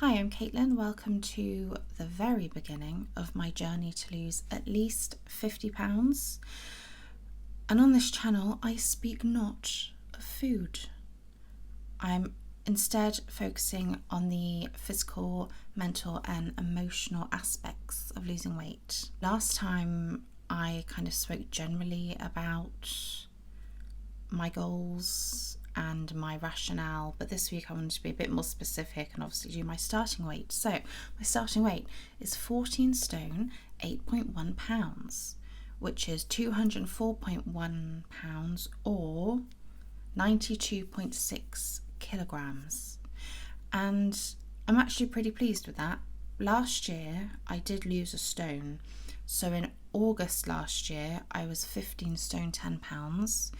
Hi, I'm Caitlin. Welcome to the very beginning of my journey to lose at least 50 pounds. And on this channel, I speak not of food. I'm instead focusing on the physical, mental, and emotional aspects of losing weight. Last time, I kind of spoke generally about my goals and my rationale, but this week I wanted to be a bit more specific and obviously do my starting weight. So my starting weight is 14 stone 8.1 pounds, which is 204.1 pounds or 92.6 kilograms, and I'm actually pretty pleased with that. Last year I did lose a stone, so in August last year I was 15 stone 10 pounds,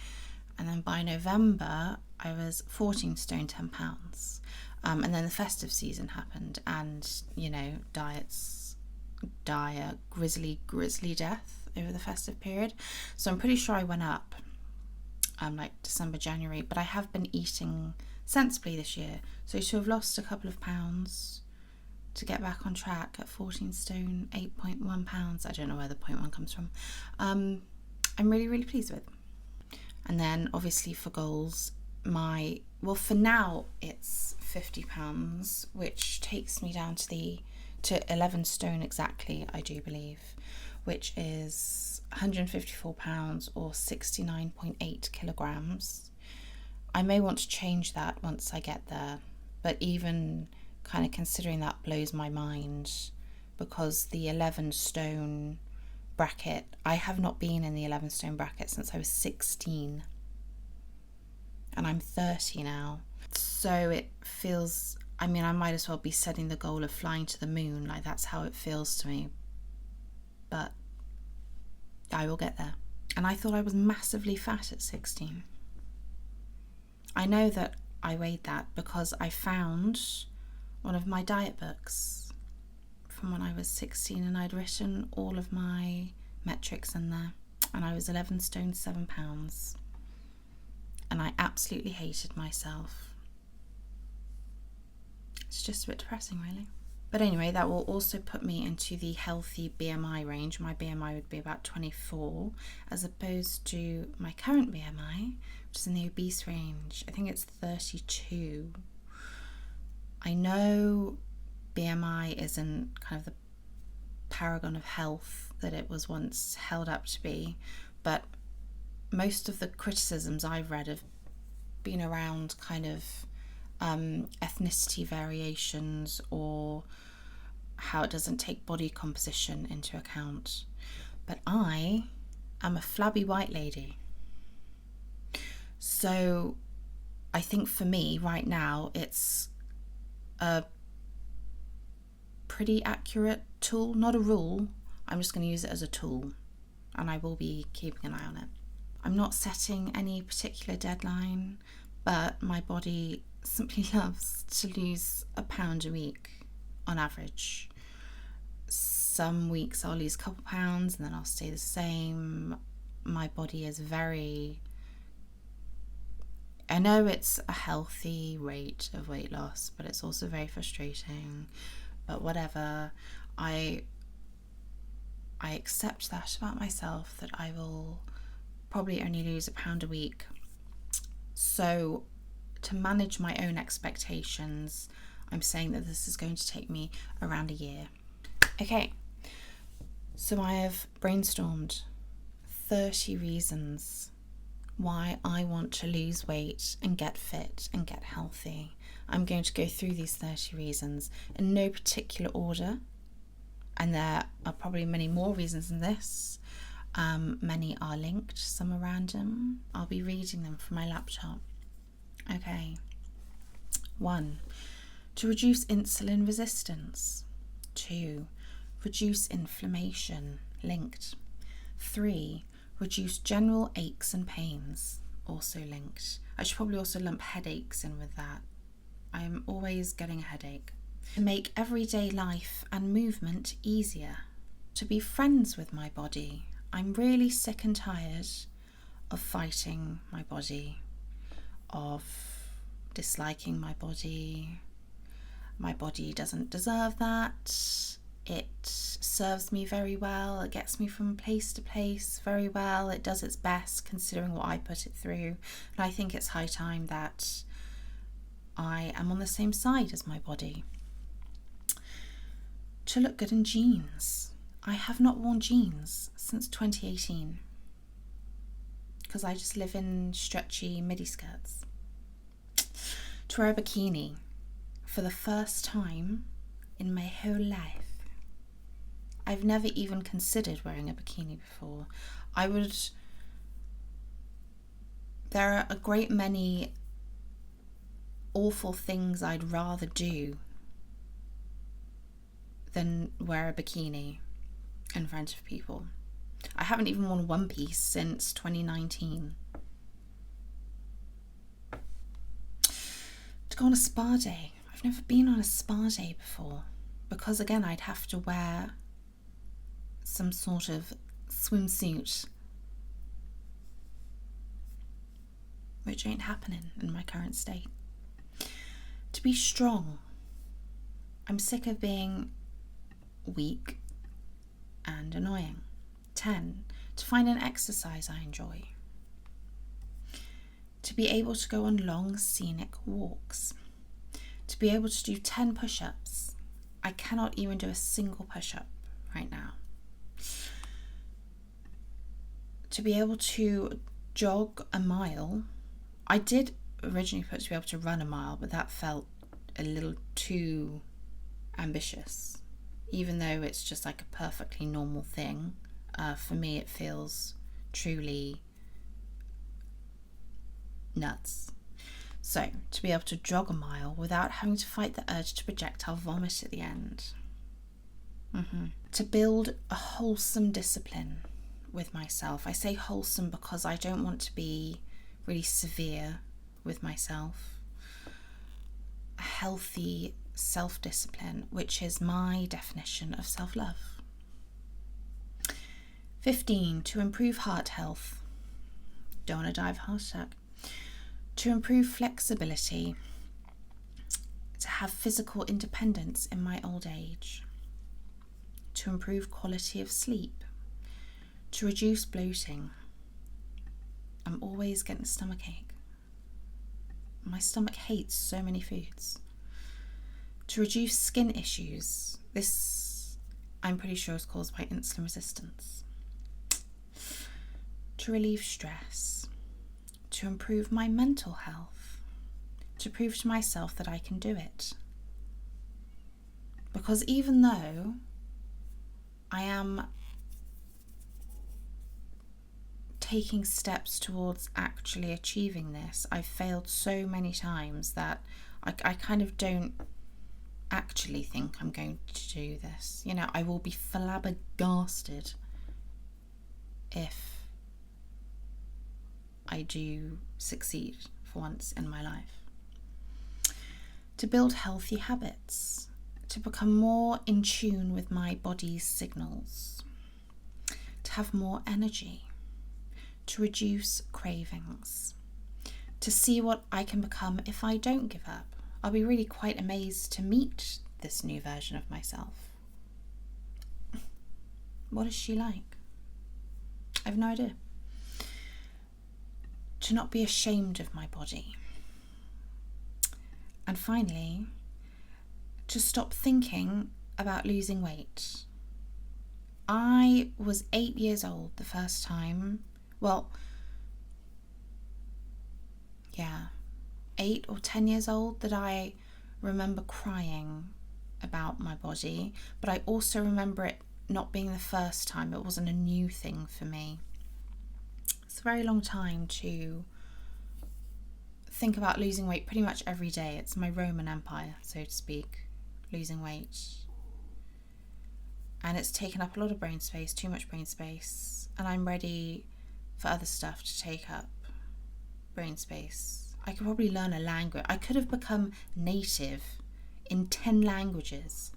and then by November I was 14 stone 10 pounds. And then the festive season happened, and diets die a grisly death over the festive period. So I'm pretty sure I went up like December, January, but I have been eating sensibly this year. So to have lost a couple of pounds to get back on track at 14 stone 8.1 pounds, I don't know where the 0.1 comes from, I'm really pleased with. And then obviously for goals, for now it's 50 pounds, which takes me down to 11 stone exactly, I do believe, which is 154 pounds or 69.8 kilograms. I may want to change that once I get there, but even kind of considering that blows my mind, because the 11 stone bracket, I have not been in the 11 stone bracket since I was 16, and I'm 30 now. So it feels, I might as well be setting the goal of flying to the moon, like that's how it feels to me. But I will get there. And I thought I was massively fat at 16. I know that I weighed that because I found one of my diet books from when I was 16, and I'd written all of my metrics in there, and I was 11 stone 7 pounds, and I absolutely hated myself. It's just a bit depressing, really. But anyway, that will also put me into the healthy BMI range. My BMI would be about 24, as opposed to my current BMI, which is in the obese range. I think it's 32. I know BMI isn't kind of the paragon of health that it was once held up to be, but most of the criticisms I've read have been around kind of ethnicity variations, or how it doesn't take body composition into account. But I am a flabby white lady, so I think for me right now it's a pretty accurate tool, not a rule. I'm just going to use it as a tool, and I will be keeping an eye on it. I'm not setting any particular deadline, but my body simply loves to lose a pound a week on average. Some weeks I'll lose a couple pounds and then I'll stay the same. My body is I know it's a healthy rate of weight loss, but it's also very frustrating. But whatever, I accept that about myself, that I will probably only lose a pound a week. So to manage my own expectations, I'm saying that this is going to take me around a year. Okay, so I have brainstormed 30 reasons why I want to lose weight and get fit and get healthy. I'm going to go through these 30 reasons in no particular order, and there are probably many more reasons than this. Many are linked, some are random. I'll be reading them from my laptop. Okay. 1. To reduce insulin resistance. 2. Reduce inflammation, linked. 3. Reduce general aches and pains, also linked. I should probably also lump headaches in with that. I am always getting a headache. To make everyday life and movement easier. To be friends with my body. I'm really sick and tired of fighting my body, of disliking my body, My body doesn't deserve that. It serves me very well. It gets me from place to place very well. It does its best considering what I put it through. And I think it's high time that I am on the same side as my body. To look good in jeans. I have not worn jeans since 2018 because I just live in stretchy midi skirts. To wear a bikini for the first time in my whole life. I've never even considered wearing a bikini before. There are a great many awful things I'd rather do than wear a bikini in front of people. I haven't even worn one piece since 2019. To go on a spa day. I've never been on a spa day before because, again, I'd have to wear some sort of swimsuit, which ain't happening in my current state. To be strong. I'm sick of being weak and annoying. 10. To find an exercise I enjoy. To be able to go on long scenic walks. To be able to do 10 push-ups. I cannot even do a single push-up right now. To be able to jog a mile. I did originally put to be able to run a mile, but that felt a little too ambitious. Even though it's just like a perfectly normal thing, for me it feels truly nuts. So, to be able to jog a mile without having to fight the urge to projectile vomit at the end. To build a wholesome discipline with myself. I say wholesome because I don't want to be really severe with myself. A healthy self-discipline, which is my definition of self-love. 15. To improve heart health. Don't want to die of a heart attack. To improve flexibility. To have physical independence in my old age. To improve quality of sleep. To reduce bloating. I'm always getting a stomachache. My stomach hates so many foods. To reduce skin issues. This, I'm pretty sure, is caused by insulin resistance. To relieve stress. To improve my mental health. To prove to myself that I can do it. Because even though I am taking steps towards actually achieving this, I've failed so many times that I kind of don't actually think I'm going to do this. You know, I will be flabbergasted if I do succeed for once in my life. To build healthy habits. To become more in tune with my body's signals. To have more energy. To reduce cravings. To see what I can become if I don't give up. I'll be really quite amazed to meet this new version of myself. What is she like? I have no idea. To not be ashamed of my body. And finally, to stop thinking about losing weight. I was 8 years old the first time. 8 or 10 years old that I remember crying about my body, but I also remember it not being the first time. It wasn't a new thing for me. It's a very long time to think about losing weight pretty much every day. It's my Roman Empire, so to speak, losing weight. And it's taken up a lot of brain space, too much brain space, and I'm ready for other stuff to take up brain space. I could probably learn a language. I could have become native in 10 languages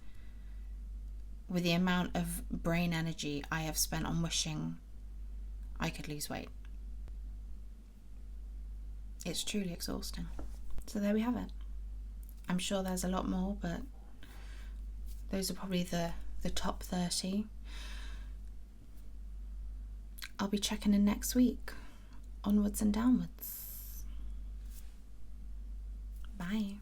with the amount of brain energy I have spent on wishing I could lose weight. It's truly exhausting. So there we have it. I'm sure there's a lot more, but those are probably the top 30. I'll be checking in next week. Onwards and downwards. Bye.